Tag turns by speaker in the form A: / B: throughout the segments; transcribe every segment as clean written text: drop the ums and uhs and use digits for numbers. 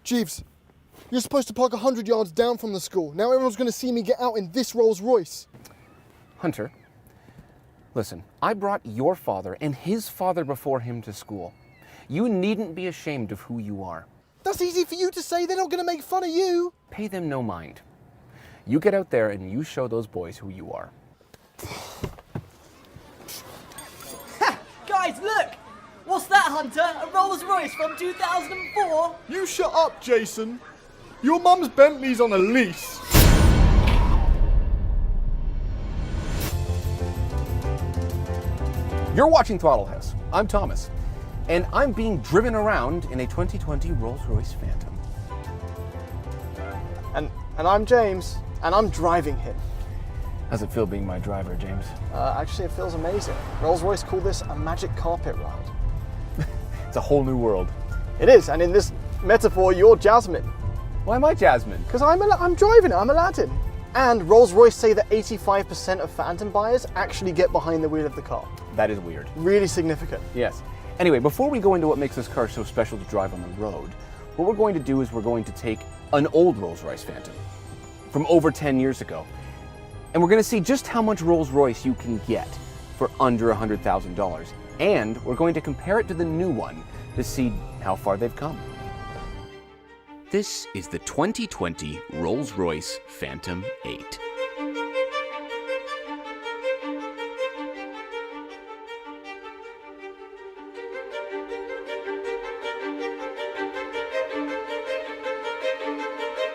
A: Jeeves, you're supposed to park 100 yards down from the school. Now everyone's going to see me get out in this Rolls-Royce.
B: Hunter, listen, I brought your father and his father before him to school. You needn't be ashamed of who you are.
A: That's easy for you to say. They're not going to make fun of you.
B: Pay them no mind. You get out there and you show those boys who you are.
C: Ha! Guys, look! What's that, Hunter? A Rolls-Royce from 2004?
A: You shut up, Jason. Your mum's Bentley's on a lease.
B: You're watching Throttle House. I'm Thomas, and I'm being driven around in a 2020 Rolls-Royce Phantom.
A: And I'm James, and I'm driving him.
B: How's it feel being my driver, James?
A: Actually, it feels amazing. Rolls-Royce call this a magic carpet ride.
B: It's a whole new world.
A: It is, and in this metaphor, you're Jasmine.
B: Why am I Jasmine?
A: Because I'm driving it, I'm Aladdin. And Rolls-Royce say that 85% of Phantom buyers actually get behind the wheel of the car.
B: That is weird.
A: Really significant.
B: Yes. Anyway, before we go into what makes this car so special to drive on the road, what we're going to do is we're going to take an old Rolls-Royce Phantom from over 10 years ago, and we're going to see just how much Rolls-Royce you can get for under $100,000. And we're going to compare it to the new one to see how far they've come. This is the 2020 Rolls-Royce Phantom 8.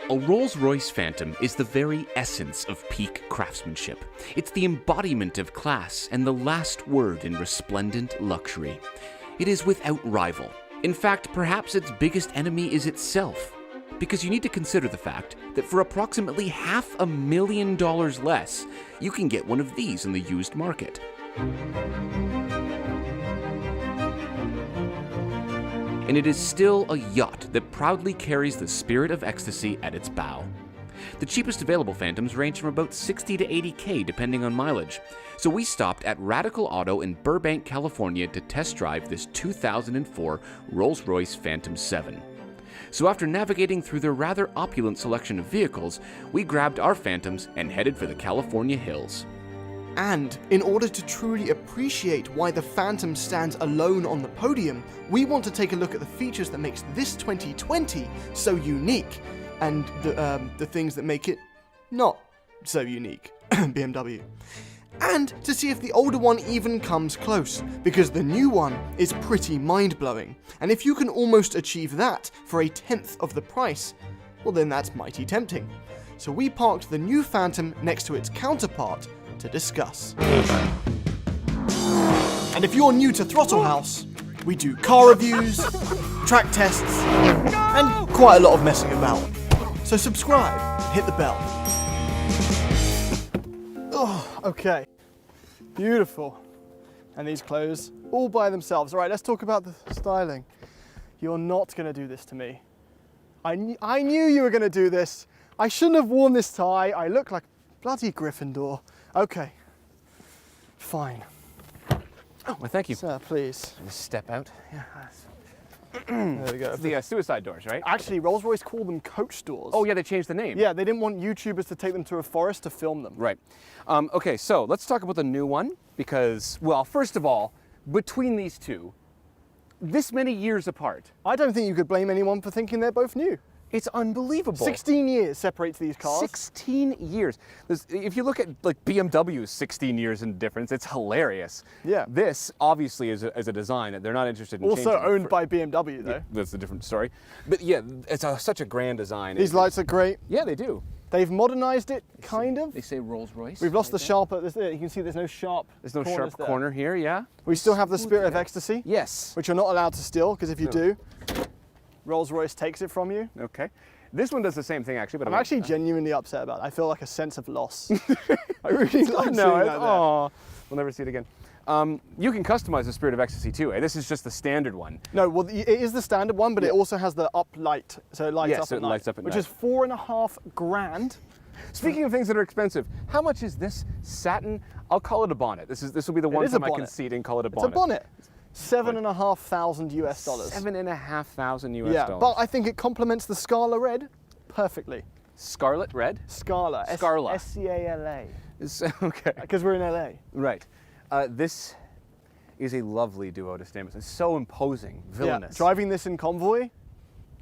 B: A Rolls-Royce Phantom is the very essence of peak craftsmanship. It's the embodiment of class and the last word in resplendent luxury. It is without rival. In fact, perhaps its biggest enemy is itself. Because you need to consider the fact that for approximately $500,000 less, you can get one of these in the used market. And it is still a yacht that proudly carries the spirit of ecstasy at its bow. The cheapest available Phantoms range from about $60,000 to $80,000 depending on mileage. So we stopped at Radical Auto in Burbank, California to test drive this 2004 Rolls-Royce Phantom 7. So after navigating through their rather opulent selection of vehicles, we grabbed our Phantoms and headed for the California hills.
A: And in order to truly appreciate why the Phantom stands alone on the podium, we want to take a look at the features that makes this 2020 so unique, and the things that make it not so unique, BMW. And to see if the older one even comes close, because the new one is pretty mind-blowing. And if you can almost achieve that for 1/10 of the price, well then that's mighty tempting. So we parked the new Phantom next to its counterpart to discuss. And if you're new to Throttle House, we do car reviews, track tests, and quite a lot of messing about. So subscribe and hit the bell. Oh, okay. Beautiful. And these clothes all by themselves. All right, let's talk about the styling. You're not going to do this to me. I knew you were going to do this. I shouldn't have worn this tie. I look like bloody Gryffindor. Okay. Fine.
B: Oh, well, thank you.
A: Sir, please.
B: Just step out. Yeah.
A: There we go.
B: The suicide doors, right?
A: Actually, Rolls-Royce call them coach doors.
B: Oh, yeah, they changed the name.
A: Yeah, they didn't want YouTubers to take them to a forest to film them.
B: Right. Okay, so let's talk about the new one because, well, first of all, between these two, this many years apart.
A: I don't think you could blame anyone for thinking they're both new.
B: It's unbelievable.
A: 16 years separates these cars.
B: 16 years. If you look at like BMW's 16 years in difference, it's hilarious.
A: Yeah.
B: This obviously is a design that they're not interested in
A: Also
B: changing.
A: owned by BMW though.
B: Yeah, that's a different story. But yeah, it's such a grand design.
A: These lights are great.
B: Yeah, they do.
A: They've modernized it, kind of.
B: They say Rolls-Royce.
A: We've lost the sharp, you can see there's no sharp
B: There's no
A: corners
B: sharp
A: there.
B: corner here, yeah?
A: We still have the spirit of ecstasy,
B: Yes.
A: which you're not allowed to steal, because if you
B: No.
A: do, Rolls-Royce takes it from you.
B: Okay. This one does the same thing actually, but
A: I'm actually genuinely upset about it. I feel like a sense of loss. I really like seeing that there.
B: Oh, we'll never see it again. You can customize the Spirit of Ecstasy too. This is just the standard one.
A: No, well, it is the standard one, but it
B: Yeah.
A: also has the up light, so it lights
B: Yes,
A: up
B: so
A: at
B: it
A: night,
B: lights up at
A: which
B: night.
A: is $4.5 grand.
B: Speaking of things that are expensive, how much is this satin? I'll call it a bonnet. This will be the one
A: is a
B: time I
A: bonnet.
B: concede and call it a
A: It's
B: bonnet.
A: a bonnet. $7,500 US.
B: $7,500 US
A: Yeah,
B: dollars.
A: but I think it complements the Scala red perfectly.
B: Scarlet red?
A: Scala.
B: Scarla.
A: S-C-A-L-A.
B: Okay.
A: Because we're in LA.
B: Right. This is a lovely duo to stand with. It's so imposing, villainous.
A: Yeah, driving this in convoy,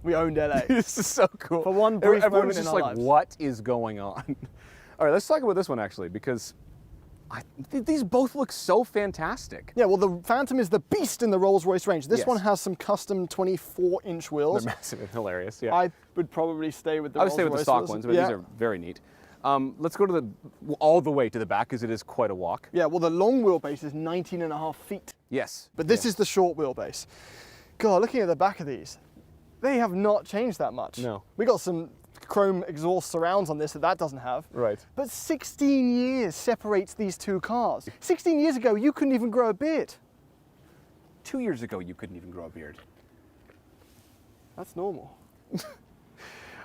A: we owned LA.
B: This is so cool.
A: For one brief
B: Everyone
A: moment
B: was
A: in
B: just
A: our
B: like,
A: lives.
B: what is going on? All right, let's talk about this one actually, because these both look so fantastic.
A: Yeah, well, the Phantom is the beast in the Rolls-Royce range. This
B: Yes.
A: one has some custom 24-inch wheels.
B: They're massive and hilarious. Yeah.
A: I would probably stay with the
B: I would stay with the
A: Rolls-Royce
B: stock
A: wheels.
B: ones, but
A: yeah.
B: these are very neat. Let's go to all the way to the back, because it is quite a walk.
A: Yeah, well, the long wheelbase is 19.5 feet.
B: Yes.
A: But this is the short wheelbase. God, looking at the back of these, they have not changed that much.
B: No.
A: We got some chrome exhaust surrounds on this that doesn't have.
B: Right.
A: But 16 years separates these two cars. 16 years ago, you couldn't even grow a beard.
B: 2 years ago, you couldn't even grow a beard.
A: That's normal.
B: All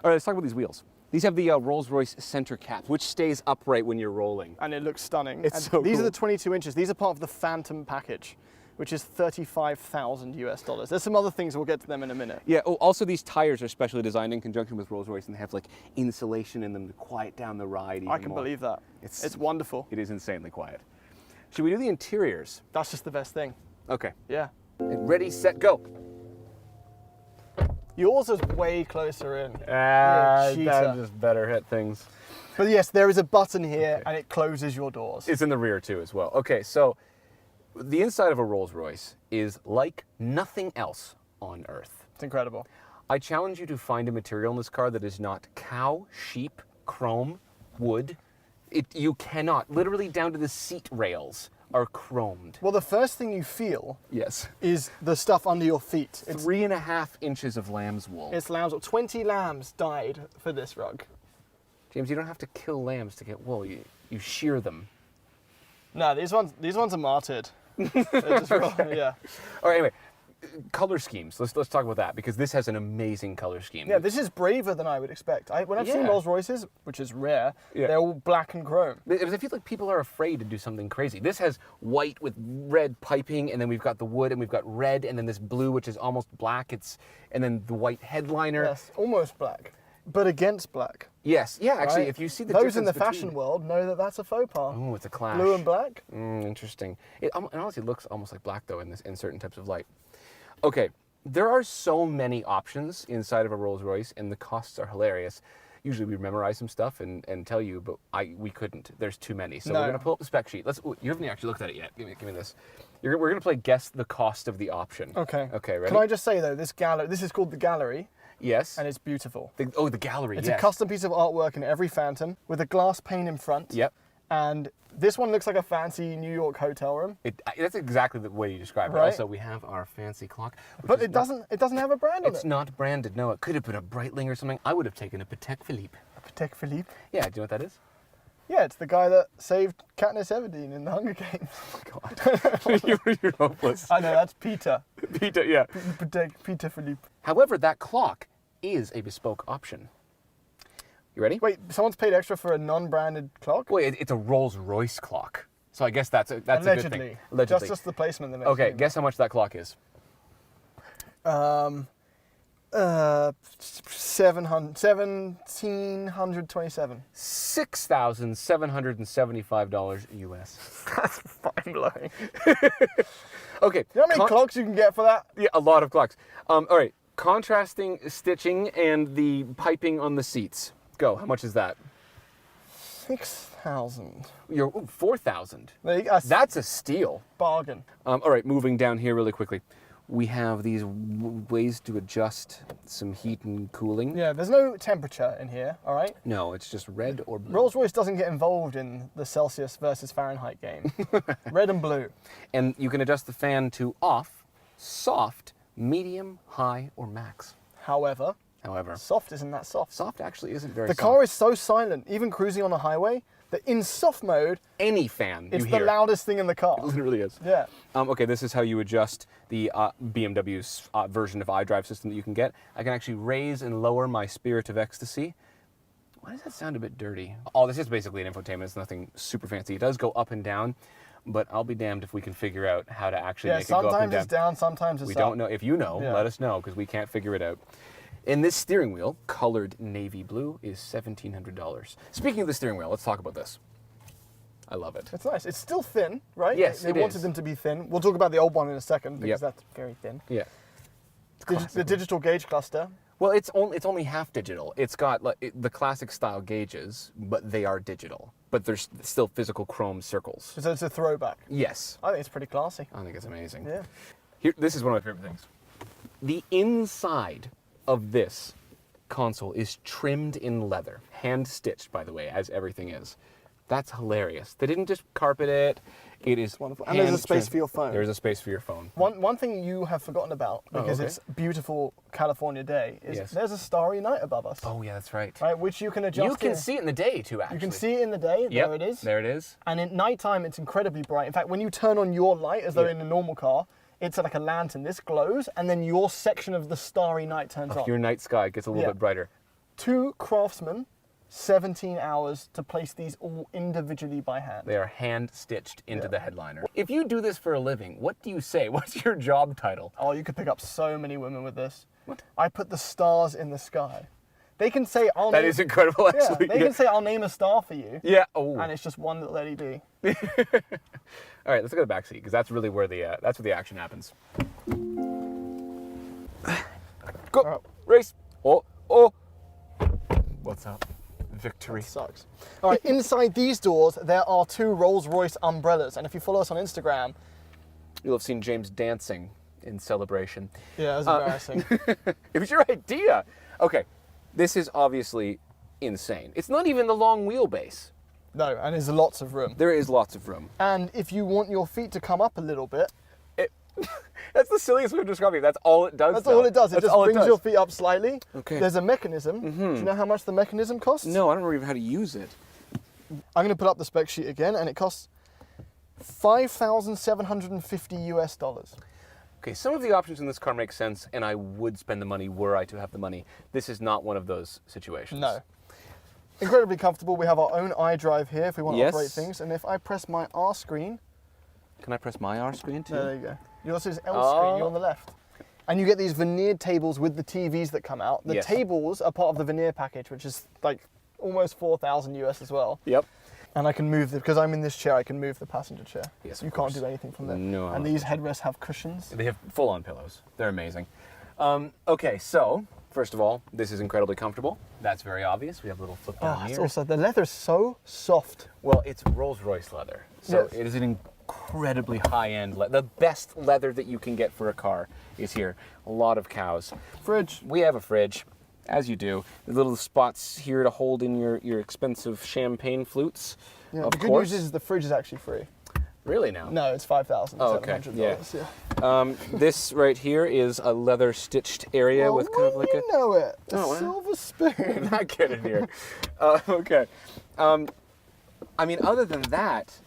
B: right, let's talk about these wheels. These have the Rolls-Royce center cap, which stays upright when you're rolling.
A: And it looks stunning.
B: It's
A: And
B: so
A: these
B: cool.
A: are the 22 inches. These are part of the Phantom package, which is $35,000 US. There's some other things, we'll get to them in a minute.
B: Yeah, oh, also these tires are specially designed in conjunction with Rolls-Royce, and they have like insulation in them to quiet down the ride even
A: I can
B: more.
A: believe that. It's wonderful.
B: It is insanely quiet. Should we do the interiors?
A: That's just the best thing.
B: Okay.
A: Yeah.
B: Ready, set, go.
A: Yours is way closer in.
B: Ah,
A: cheater.
B: I'm just better at things.
A: But yes, there is a button here and it closes your doors.
B: It's in the rear too as well. Okay, so the inside of a Rolls-Royce is like nothing else on Earth.
A: It's incredible.
B: I challenge you to find a material in this car that is not cow, sheep, chrome, wood. You cannot, literally down to the seat rails are chromed.
A: Well, the first thing you feel
B: Yes.
A: is the stuff under your feet. It's
B: 3.5 inches of lamb's wool.
A: lambs. 20 lambs died for this rug.
B: James, you don't have to kill lambs to get wool. You shear them.
A: No, these ones are martyred. They're just yeah.
B: All right, anyway, color schemes. Let's talk about that, because this has an amazing color scheme.
A: Yeah, this is braver than I would expect. When I've seen
B: Yeah.
A: Rolls Royces, which is rare,
B: Yeah.
A: they're all black and chrome.
B: I feel like people are afraid to do something crazy. This has white with red piping, and then we've got the wood, and we've got red, and then this blue, which is almost black. And then the white headliner.
A: Yes, almost black, but against black.
B: Yes, yeah. Actually,
A: right?
B: if you see the
A: Those in the
B: difference
A: fashion
B: between-
A: world know that that's a faux pas.
B: Oh, it's a clash.
A: Blue and black.
B: Interesting. It honestly looks almost like black though in certain types of light. Okay, there are so many options inside of a Rolls-Royce, and the costs are hilarious. Usually we memorize some stuff and tell you, but we couldn't. There's too many. So
A: No.
B: we're gonna pull up the spec sheet. You haven't actually looked at it yet. Give me this. We're gonna play guess the cost of the option.
A: Okay.
B: Okay. Ready?
A: Can I just say though, this is called the Gallery,
B: Yes.
A: and it's beautiful.
B: The gallery.
A: It's
B: yes.
A: a custom piece of artwork in every Phantom with a glass pane in front.
B: Yep.
A: And this one looks like a fancy New York hotel room,
B: That's exactly the way you describe it.
A: Right.
B: Also, we have our fancy clock. which
A: but
B: is
A: it doesn't have a brand on
B: It's
A: it.
B: not branded. No, it could have been a Breitling or something. I would have taken a Patek Philippe.
A: Patek Philippe.
B: Yeah, do you know what that is?
A: Yeah, it's the guy that saved Katniss Everdeen in the Hunger Games.
B: God, you're hopeless.
A: I know, that's Peter.
B: Peter, yeah.
A: Peter Philippe.
B: However, that clock is a bespoke option. You ready?
A: Wait, someone's paid extra for a non-branded clock?
B: Wait, it's a Rolls-Royce clock. So I guess that's a good
A: Allegedly.
B: thing. Allegedly.
A: Just the placement that makes
B: Okay,
A: me-
B: guess how much that clock is.
A: 1727.
B: $6,775 US.
A: That's mind-blowing.
B: Okay.
A: You know how many clocks you can get for that?
B: Yeah, a lot of clocks. All right, contrasting stitching and the piping on the seats. Go. How much is that?
A: 6,000.
B: You're 4,000.
A: There you go.
B: That's a steal.
A: Bargain.
B: All right, moving down here really quickly. We have these ways to adjust some heat and cooling.
A: Yeah, there's no temperature in here, all right?
B: No, it's just red or blue.
A: Rolls-Royce doesn't get involved in the Celsius versus Fahrenheit game. Red and blue.
B: And you can adjust the fan to off, soft, medium, high, or max.
A: However,
B: However,
A: soft isn't that soft.
B: soft actually isn't very
A: The
B: soft.
A: car is so silent, even cruising on a highway, that in soft mode,
B: Any fan
A: it's
B: you
A: the
B: hear.
A: loudest thing in the car.
B: It literally is.
A: Yeah.
B: Okay, this is how you adjust the BMW's version of iDrive system that you can get. I can actually raise and lower my Spirit of Ecstasy. Why does that sound a bit dirty? Oh, this is basically an infotainment. It's nothing super fancy. It does go up and down, but I'll be damned if we can figure out how to actually make it go up and
A: sometimes
B: down.
A: it's down, sometimes it's
B: We
A: up.
B: don't know. If you know,
A: Yeah.
B: let us know, because we can't figure it out. And this steering wheel, colored navy blue, is $1,700. Speaking of the steering wheel, let's talk about this. I love it.
A: It's nice. It's still thin, right?
B: Yes,
A: they
B: it
A: wanted
B: is.
A: them to be thin. We'll talk about the old one in a second because
B: Yep.
A: that's very thin.
B: Yeah.
A: The digital gauge cluster.
B: Well, it's only half digital. It's got like the classic style gauges, but they are digital. But there's still physical chrome circles.
A: So it's a throwback.
B: Yes.
A: I think it's pretty classy.
B: I think it's amazing.
A: Yeah.
B: Here, this is one of my favorite things. The inside of this console is trimmed in leather, hand stitched, by the way, as everything is. That's hilarious. They didn't just carpet it. It is
A: Wonderful. And there's a space
B: hand-trimmed.
A: for your phone.
B: There is a space for your phone.
A: One thing you have forgotten about, because
B: okay.
A: it's a beautiful California day, is
B: Yes.
A: there's a starry night above us.
B: Oh yeah, that's right.
A: Right, which you can adjust.
B: You can
A: here.
B: see it in the day too. Actually,
A: You can see it in the day.
B: Yep,
A: There it is.
B: There it is.
A: And at nighttime, it's incredibly bright. In fact, when you turn on your light, as though
B: Yeah.
A: in a normal car, it's like a lantern. This glows, and then your section of the starry night turns on.
B: Your night sky gets a little
A: Yeah.
B: bit brighter.
A: 2 craftsmen, 17 hours to place these all individually by hand.
B: They are hand stitched into
A: Yeah.
B: the headliner. If you do this for a living, what do you say? What's your job title?
A: Oh, you could pick up so many women with this.
B: What?
A: I put the stars in the sky. They can say, "I'll
B: That
A: name."
B: is incredible,
A: Yeah,
B: actually.
A: they can say, "I'll name a star for you,"
B: Yeah. Oh.
A: and it's just one little LED.
B: All right, let's go to the back seat because that's really where the action happens. Go,
A: All right.
B: race. Oh. What's up? Victory.
A: Sucks. All right, inside these doors, there are 2 Rolls-Royce umbrellas, and if you follow us on Instagram,
B: You'll have seen James dancing in celebration.
A: yeah, it was embarrassing.
B: It was your idea. Okay, this is obviously insane. It's not even the long wheelbase.
A: No, and there's lots of room.
B: There is lots of room.
A: And if you want your feet to come up a little bit,
B: That's the silliest way of describing it. That's all it does.
A: that's
B: though.
A: all it does. It
B: That's
A: just
B: all
A: brings
B: does.
A: your feet up slightly.
B: Okay.
A: There's a mechanism. Do you know how much the mechanism costs?
B: No, I don't know even how to use it.
A: I'm going to put up the spec sheet again, and it costs $5,750 US.
B: Okay, some of the options in this car make sense, and I would spend the money were I to have the money. This is not one of those situations.
A: No. Incredibly comfortable. We have our own iDrive here if we want to
B: Yes.
A: operate things. And if I press my R screen,
B: Can I press my R screen too?
A: there you go. Yours is L
B: Oh.
A: screen, you're on the left. And you get these veneered tables with the TVs that come out. The
B: Yes.
A: tables are part of the veneer package, which is like almost 4,000 US as well.
B: Yep.
A: And I can move because I'm in this chair, I can move the passenger chair.
B: Yes,
A: You
B: of
A: can't
B: course.
A: do anything from there.
B: No.
A: And these headrests have cushions.
B: They have full-on pillows. They're amazing. Okay, so first of all, this is incredibly comfortable. That's very obvious. We have a little flip down
A: Oh, it's
B: here.
A: also, the leather's so soft.
B: Well, it's Rolls-Royce leather, so
A: Yes.
B: it is an incredibly high-end leather. The best leather that you can get for a car is here. A lot of cows.
A: Fridge.
B: We have a fridge, as you do. The little spots here to hold in your expensive champagne flutes.
A: Yeah,
B: of
A: the good
B: course.
A: news is the fridge is actually free.
B: Really now?
A: No, it's $5,700.
B: Oh, okay. Yeah.
A: Yeah.
B: This right here is a leather stitched area
A: Well,
B: with kind of like
A: you know it. A
B: Oh, wow.
A: silver spoon.
B: Not get in here. Okay. I mean, other than that,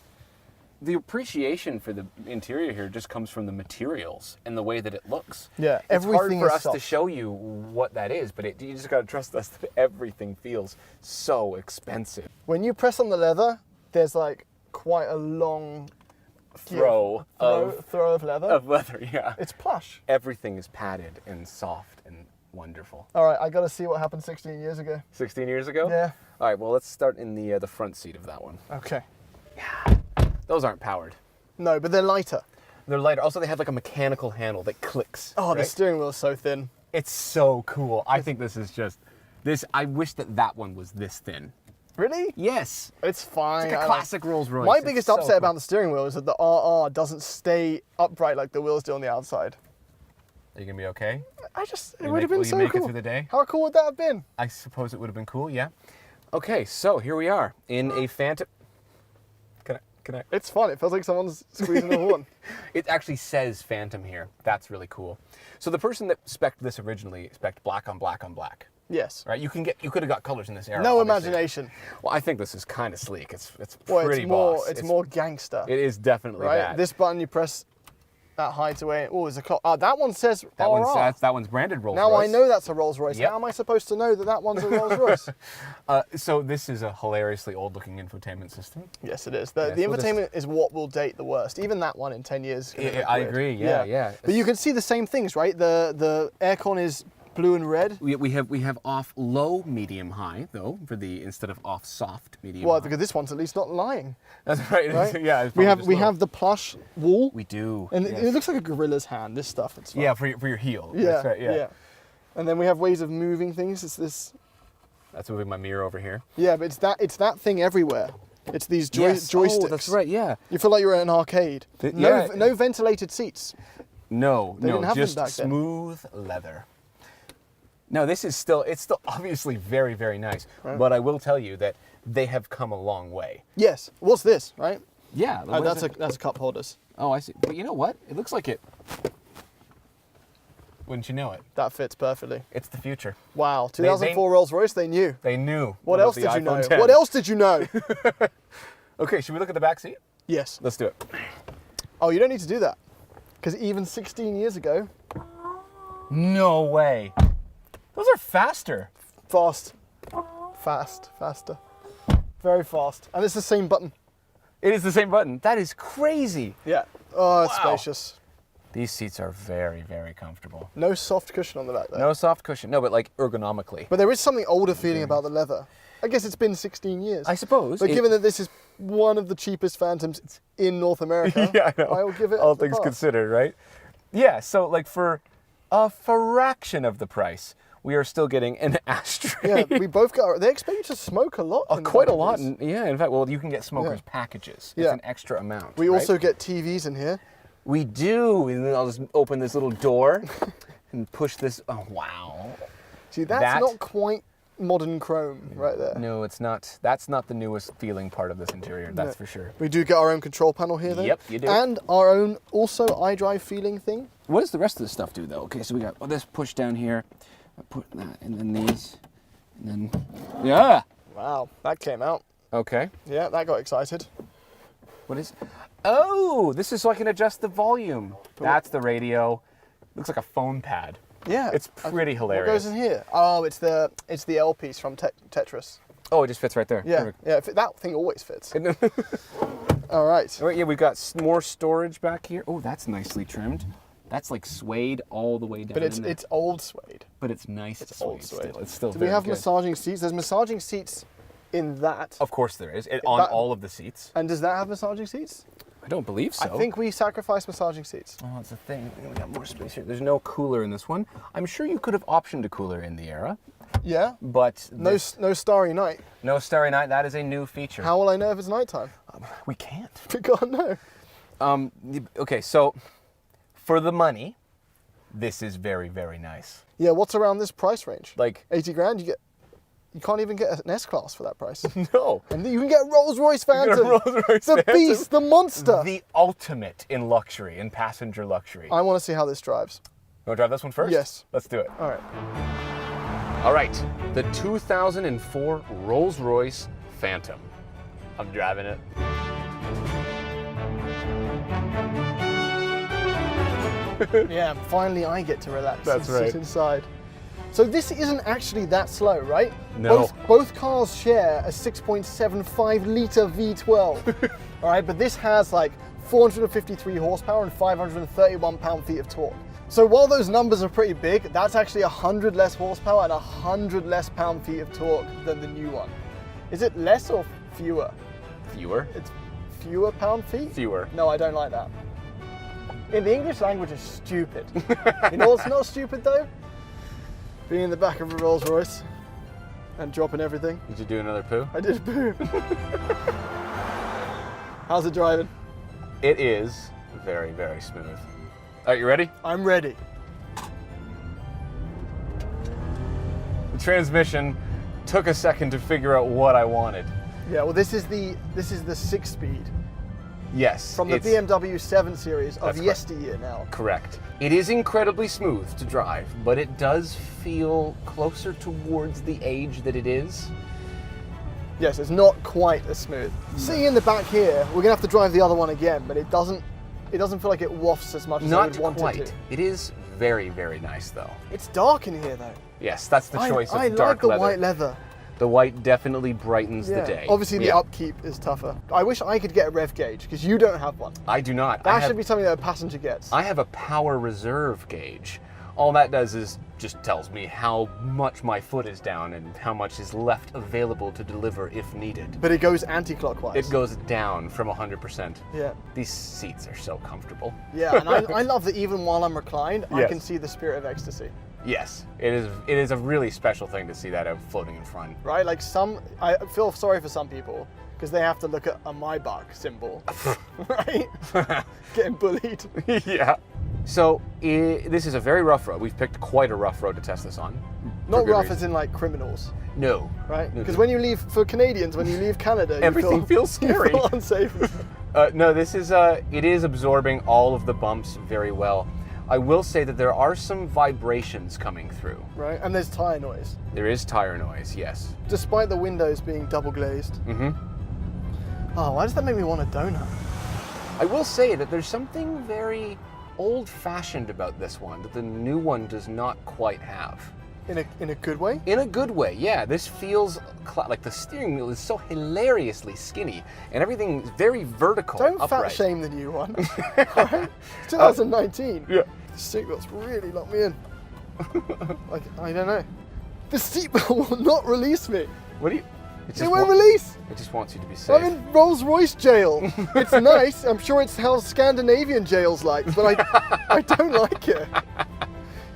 B: the appreciation for the interior here just comes from the materials and the way that it looks.
A: Yeah,
B: It's
A: everything
B: hard for
A: is
B: us to
A: soft.
B: show you what that is, but you just got to trust us that everything feels so expensive.
A: When you press on the leather, there's like quite a long
B: Throw
A: of leather.
B: of leather, yeah.
A: It's plush.
B: Everything is padded and soft and wonderful.
A: All right, I got to see what happened 16 years ago.
B: 16 years ago?
A: Yeah.
B: All right, well, let's start in the front seat of that one.
A: Okay.
B: Those aren't powered.
A: No, but they're lighter.
B: They're lighter. Also, they have like a mechanical handle that clicks.
A: Oh, the
B: right?
A: steering wheel's so thin.
B: It's so cool. I think this is just this. I wish that one was this thin.
A: Really?
B: Yes,
A: It's fine.
B: it's like
A: I
B: a
A: like-
B: classic Rolls-Royce.
A: My
B: It's
A: biggest
B: so
A: upset
B: cool.
A: about the steering wheel is that the RR doesn't stay upright like the wheels do on the outside.
B: Are you gonna be okay?
A: It
B: You
A: would have
B: make-
A: been
B: will
A: so
B: you make
A: cool.
B: it through the day?
A: How cool would that have been?
B: I suppose it would have been cool. Yeah. Okay, so here we are in a Phantom. Can I?
A: It's fun. It feels like someone's squeezing the horn.
B: It actually says Phantom here. That's really cool. So the person that spec'd this originally spec'd black on black on black.
A: Yes.
B: Right? You could have got colors in this era.
A: No
B: obviously.
A: imagination.
B: Well, I think this is kind of sleek. It's
A: Well,
B: pretty
A: it's more.
B: boss.
A: It's more gangster.
B: It is definitely
A: right.
B: that.
A: This button you press, That hides away. Oh, there's a clock. that one says
B: That
A: RR.
B: one's branded Rolls-Royce.
A: Now I know that's a Rolls-Royce.
B: Yep.
A: How am I supposed to know that that one's a Rolls-Royce?
B: So this is a hilariously old-looking infotainment system.
A: Yes, it is. The
B: Yes, we'll
A: infotainment is what will date the worst. Even that one in 10 years. Is gonna look
B: I
A: weird.
B: agree. Yeah.
A: But you can see the same things, right? The aircon is blue and red.
B: We have off low, medium, high though for the instead of off soft, medium.
A: Well,
B: high.
A: because this one's at least not lying.
B: That's right.
A: Right?
B: Yeah. It's
A: We
B: probably just
A: we
B: low.
A: have the plush wool.
B: We do.
A: And
B: yes.
A: it looks like a gorilla's hand. This stuff. It's fun.
B: Yeah, for your heel.
A: Yeah.
B: That's right. Yeah.
A: And then we have ways of moving things. It's this.
B: That's moving my mirror over here.
A: Yeah, but it's that thing everywhere. It's these
B: Yes.
A: joysticks.
B: Oh, that's right. Yeah.
A: You feel like you're at an arcade.
B: Yeah.
A: No ventilated seats.
B: No,
A: didn't have them
B: just
A: back then.
B: smooth leather. No, it's still obviously very, very nice.
A: Right.
B: But I will tell you that they have come a long way.
A: Yes. What's this, right?
B: Yeah.
A: Oh, that's a cup holders.
B: Oh, I see. But you know what? It looks like it. Wouldn't you know it?
A: That fits perfectly.
B: It's the future.
A: Wow. 2004 Rolls-Royce, they knew.
B: They knew.
A: What
B: about
A: else
B: the
A: did you know?
B: iPhone 10.
A: What else did you know?
B: Okay, should we look at the back seat?
A: Yes.
B: Let's do it.
A: Oh, you don't need to do that. Because even 16 years ago,
B: No way. Those are faster.
A: faster. Very fast. And it's the same button.
B: It is the same button. That is crazy.
A: Yeah. Oh, it's
B: Wow.
A: spacious.
B: These seats are very, very comfortable.
A: No soft cushion on the back there.
B: No soft cushion. No, but like ergonomically.
A: But there is something older feeling about the leather. I guess it's been 16 years.
B: I suppose.
A: But given that this is one of the cheapest Phantoms in North America,
B: Yeah, I know.
A: I will give it
B: all
A: a
B: things
A: pass.
B: considered, right? Yeah, so like for a fraction of the price, we are still getting an ashtray.
A: Yeah, we both got. They expect you to smoke a lot. in the
B: Quite a
A: back of
B: lot.
A: these.
B: Yeah, in fact, well, you can get smokers packages. It's
A: Yeah.
B: an extra amount.
A: We
B: right?
A: also get TVs in here.
B: We do. And then I'll just open this little door and push this. Oh, wow.
A: See, that's not quite modern chrome right there.
B: No, it's not. That's not the newest feeling part of this interior, that's for sure.
A: We do get our own control panel here, though.
B: Yep, you do.
A: And our own also iDrive feeling thing.
B: What does the rest of this stuff do, though? Okay, so we got this push down here, put that, and then these, and then, yeah.
A: Wow, that came out.
B: Okay.
A: Yeah, that got excited.
B: What is? Oh, this is so I can adjust the volume. That's the radio. Looks like a phone pad.
A: Yeah.
B: It's pretty
A: What
B: hilarious.
A: goes in here? Oh, it's the L piece from Tetris.
B: Oh, it just fits right there.
A: Yeah,
B: Perfect.
A: yeah. That thing always fits. All right.
B: Oh, yeah, we've got more storage back here. Oh, that's nicely trimmed. That's like suede all the way down.
A: But
B: in there.
A: it's old suede.
B: But it's nice.
A: It's old suede.
B: Still. It's still
A: Do
B: very
A: we have
B: good.
A: massaging seats? There's massaging seats in that.
B: Of course there is. On
A: That-
B: all of the seats.
A: And does that have massaging seats?
B: I don't believe so.
A: I think we sacrificed massaging seats.
B: Oh, that's the thing. We got more space here. There's no cooler in this one. I'm sure you could have optioned a cooler in the era,
A: Yeah.
B: but
A: No, no Starry Night.
B: no Starry Night. That is a new feature.
A: How will I know if it's nighttime?
B: We can't.
A: We can't know.
B: Okay, so for the money, this is very, very nice.
A: Yeah. What's around this price range?
B: Like
A: 80 grand. You can't even get an S class for that price.
B: no,
A: And you can get a Rolls-Royce Phantom.
B: Rolls-Royce
A: the
B: Phantom.
A: beast, the monster.
B: the ultimate in luxury, in passenger luxury.
A: I want to see how this drives.
B: You want to drive this one first?
A: Yes.
B: Let's do it.
A: All right.
B: All right, the 2004 Rolls-Royce Phantom. I'm driving it.
A: Yeah, finally I get to relax
B: That's
A: and
B: right.
A: sit inside. So this isn't actually that slow, right?
B: No.
A: Both cars share a 6.75 litre V12. All right, but this has like 453 horsepower and 531 pound-feet of torque. So while those numbers are pretty big, that's actually 100 less horsepower and 100 less pound-feet of torque than the new one. Is it less or fewer?
B: Fewer?
A: It's fewer pound-feet?
B: Fewer.
A: No, I don't like that. In the English language, it's stupid. You know what's not stupid though? Being in the back of a Rolls Royce and dropping everything.
B: Did you do another poo?
A: I did a poo. How's it driving?
B: It is very, very smooth. All right, you ready?
A: I'm ready.
B: The transmission took a second to figure out what I wanted.
A: Yeah, well this is the 6-speed
B: Yes.
A: from the
B: it's
A: BMW 7 Series of
B: That's correct.
A: yesteryear now.
B: Correct. It is incredibly smooth to drive, but it does feel closer towards the age that it is.
A: Yes, it's not quite as smooth. See in the back here, we're gonna have to drive the other one again, but it doesn't it doesn't feel like it wafts as much as I
B: Not
A: would want
B: quite.
A: it to.
B: It is very, very nice, though.
A: It's dark in here, though.
B: Yes, that's the choice
A: I
B: of dark
A: like the
B: leather.
A: white leather.
B: The white definitely brightens the day.
A: Obviously, the
B: Yeah.
A: upkeep is tougher. I wish I could get a rev gauge, because you don't have one.
B: I do not.
A: That should be something that a passenger gets.
B: I have a power reserve gauge. All that does is just tells me how much my foot is down and how much is left available to deliver if needed.
A: But it goes anti-clockwise.
B: It goes down from 100%.
A: Yeah.
B: These seats are so comfortable.
A: Yeah, and I love that even while I'm reclined, I
B: Yes.
A: can see the spirit of ecstasy.
B: Yes, it is a really special thing to see that out floating in front.
A: Right? Like I feel sorry for some people because they have to look at a Maybach symbol, right? Getting bullied.
B: Yeah. So this is a very rough road. We've picked quite a rough road to test this on.
A: Not
B: For good
A: rough
B: reason.
A: as in like criminals,
B: No.
A: right?
B: No,
A: Because
B: no.
A: when you leave, for Canadians, when you leave Canada, you
B: Everything feels scary.
A: You feel unsafe.
B: No, this is it is absorbing all of the bumps very well. I will say that there are some vibrations coming through.
A: Right? And there's tire noise,
B: There is tire noise, yes.
A: despite the windows being double glazed.
B: Mm-hmm.
A: Oh, why does that make me want a donut?
B: I will say that there's something very old-fashioned about this one that the new one does not quite have.
A: In a good way?
B: In a good way, yeah. This feels like the steering wheel is so hilariously skinny, and everything is very vertical.
A: Don't
B: upright.
A: fat shame the new one. Right? It's 2019.
B: Yeah.
A: The seatbelt's really locked me in. Like, I don't know. The seatbelt will not release me.
B: What do you?
A: It won't release.
B: It just wants you to be safe.
A: I'm in Rolls-Royce jail. It's nice. I'm sure it's how Scandinavian jails like, but I don't like it.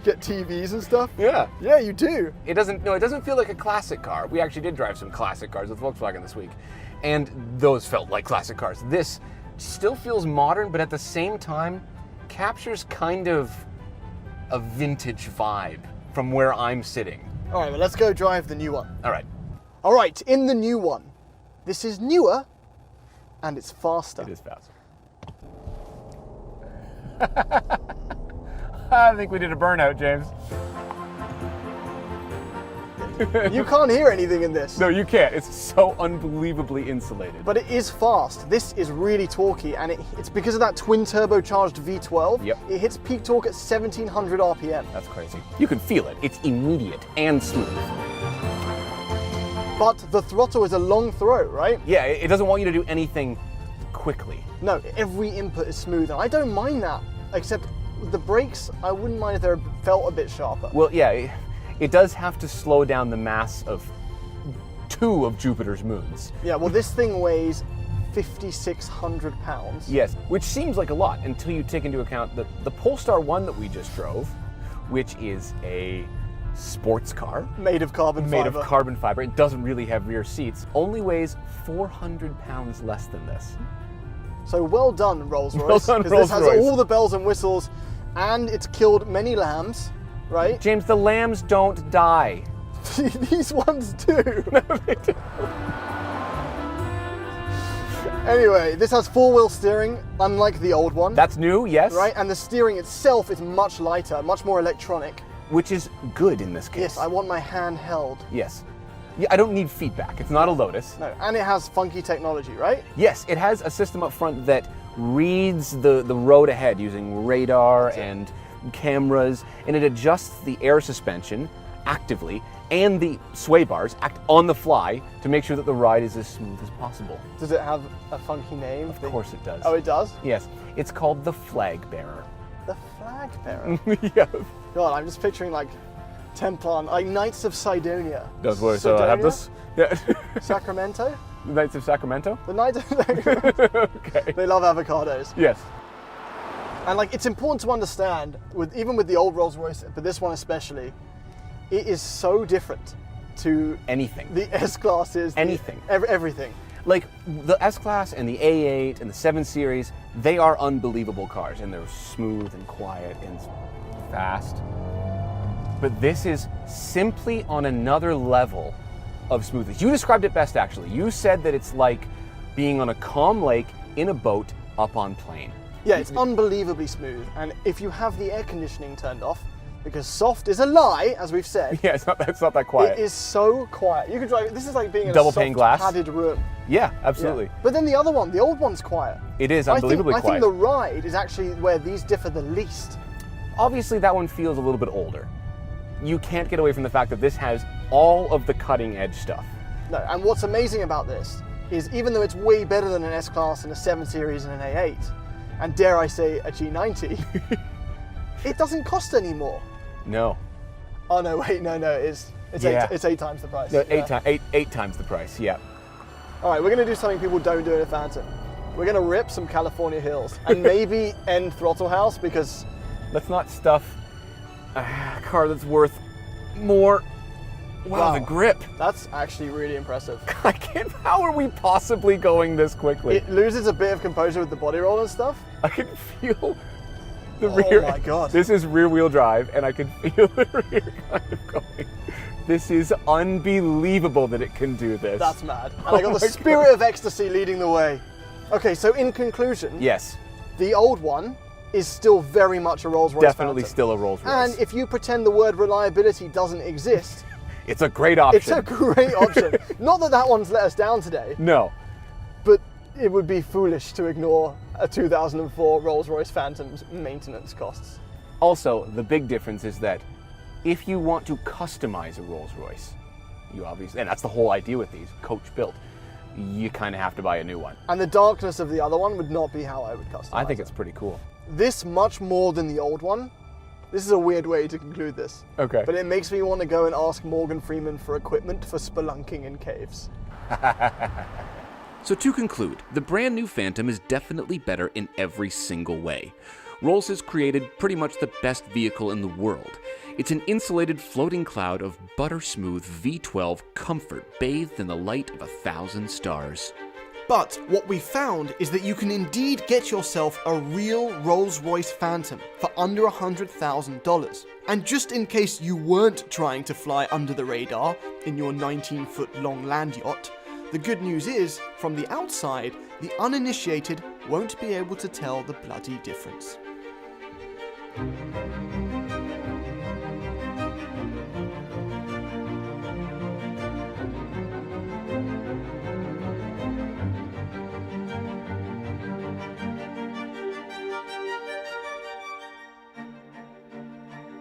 A: Get TVs and stuff.
B: Yeah.
A: Yeah, you do.
B: It doesn't feel like a classic car. We actually did drive some classic cars with Volkswagen this week, and those felt like classic cars. This still feels modern, but at the same time captures kind of a vintage vibe from where I'm sitting.
A: All right, well, let's go drive the new one.
B: All right.
A: All right, in the new one. This is newer, and it's faster.
B: It is faster. I think we did a burnout, James.
A: You can't hear anything in this.
B: No, you can't. It's so unbelievably insulated.
A: But it is fast. This is really torquey, and it's because of that twin turbocharged V12.
B: Yep.
A: It hits peak torque at 1700 RPM.
B: That's crazy. You can feel it. It's immediate and smooth.
A: But the throttle is a long throw, right?
B: Yeah, it doesn't want you to do anything quickly.
A: No, every input is smooth, and I don't mind that. Except with the brakes, I wouldn't mind if they felt a bit sharper.
B: Well, yeah, it does have to slow down the mass of 2 of Jupiter's moons.
A: Yeah, well, this thing weighs 5,600 pounds.
B: Yes, which seems like a lot until you take into account that the Polestar 1 that we just drove, which is a sports car
A: Made of carbon
B: made
A: fiber.
B: of carbon fiber, it doesn't really have rear seats, only weighs 400 pounds less than this.
A: So well done, Rolls-Royce.
B: Well done,
A: 'cause this has
B: Rolls-Royce.
A: all the bells and whistles, and it's killed many lambs, right?
B: James, the lambs don't die.
A: These ones do. Anyway, this has four-wheel steering, unlike the old one.
B: That's new, yes.
A: right, and the steering itself is much lighter, much more electronic.
B: Which is good in this case.
A: Yes, I want my hand held.
B: Yes. Yeah, I don't need feedback. It's not a Lotus.
A: No, and it has funky technology, right?
B: Yes, it has a system up front that reads the road ahead using radar and cameras, and it adjusts the air suspension actively, and the sway bars act on the fly to make sure that the ride is as smooth as possible.
A: Does it have a funky name?
B: Of course it does.
A: Oh, it does?
B: Yes, it's called the Flag Bearer.
A: The flag bearer.
B: Yeah.
A: God, I'm just picturing like Templar, like Knights of Sidonia.
B: That's where so I have this. Yeah.
A: Sacramento?
B: The Knights of Sacramento?
A: The Knights of
B: Okay.
A: They love avocados.
B: Yes.
A: And like, it's important to understand, even with the old Rolls-Royce, but this one especially, it is so different to
B: Anything.
A: the S-classes.
B: Anything.
A: Everything.
B: Like the S-Class and the A8 and the 7 Series, they are unbelievable cars, and they're smooth and quiet and fast. But this is simply on another level of smoothness. You described it best, actually. You said that it's like being on a calm lake in a boat up on plane.
A: Yeah, it's unbelievably smooth. And if you have the air conditioning turned off, because soft is a lie, as we've said.
D: Yeah, it's not that quiet.
A: It is so quiet. You can drive it. This is like being in
D: Double
A: a soft
D: pane glass.
A: padded room.
D: Yeah, absolutely.
A: Yeah. But then the other one, the old one's quiet.
D: It is unbelievably
A: I
D: quiet.
A: think the ride is actually where these differ the least.
D: Obviously, that one feels a little bit older. You can't get away from the fact that this has all of the cutting edge stuff.
A: No, and what's amazing about this is even though it's way better than an S-Class and a 7 Series and an A8, and dare I say a G90, it doesn't cost any more.
D: No.
A: Oh no, wait, no, it's
D: Yeah.
A: it's 8 times the price.
D: No,
A: Yeah.
D: eight times the price, yeah.
A: All right, we're gonna do something people don't do in a Phantom. We're gonna rip some California hills and maybe end Throttle House because
D: Let's not stuff a car that's worth more. Wow, the grip.
A: that's actually really impressive.
D: I can't, how are we possibly going this quickly?
A: It loses a bit of composure with the body roll and stuff.
D: I can feel the
A: Oh
D: rear.
A: my God.
D: This is rear wheel drive, and I can feel the rear kind of going. This is unbelievable that it can do this.
A: That's mad. And
D: Oh
A: I got the
D: my
A: spirit of ecstasy leading the way. Okay, so in conclusion,
D: Yes,
A: the old one is still very much a Rolls-Royce
D: definitely
A: Phantom.
D: still a Rolls-Royce.
A: And if you pretend the word reliability doesn't exist,
D: it's a great option.
A: it's a great option. Not that that one's let us down today,
D: No,
A: but it would be foolish to ignore a 2004 Rolls-Royce Phantom's maintenance costs.
D: also the big difference is that if you want to customize a Rolls-Royce, you obviously, and that's the whole idea with these, coach built, you kind of have to buy a new one.
A: And the darkness of the other one would not be how I would customize
D: I think
A: it.
D: it's pretty cool.
A: This much more than the old one. This is a weird way to conclude this.
D: Okay.
A: But it makes me want to go and ask Morgan Freeman for equipment for spelunking in caves.
B: So to conclude, the brand new Phantom is definitely better in every single way. Rolls has created pretty much the best vehicle in the world. It's an insulated floating cloud of butter-smooth V12 comfort bathed in the light of 1,000 stars.
A: But what we found is that you can indeed get yourself a real Rolls-Royce Phantom for under $100,000. And just in case you weren't trying to fly under the radar in your 19-foot long land yacht, the good news is, from the outside, the uninitiated won't be able to tell the bloody difference.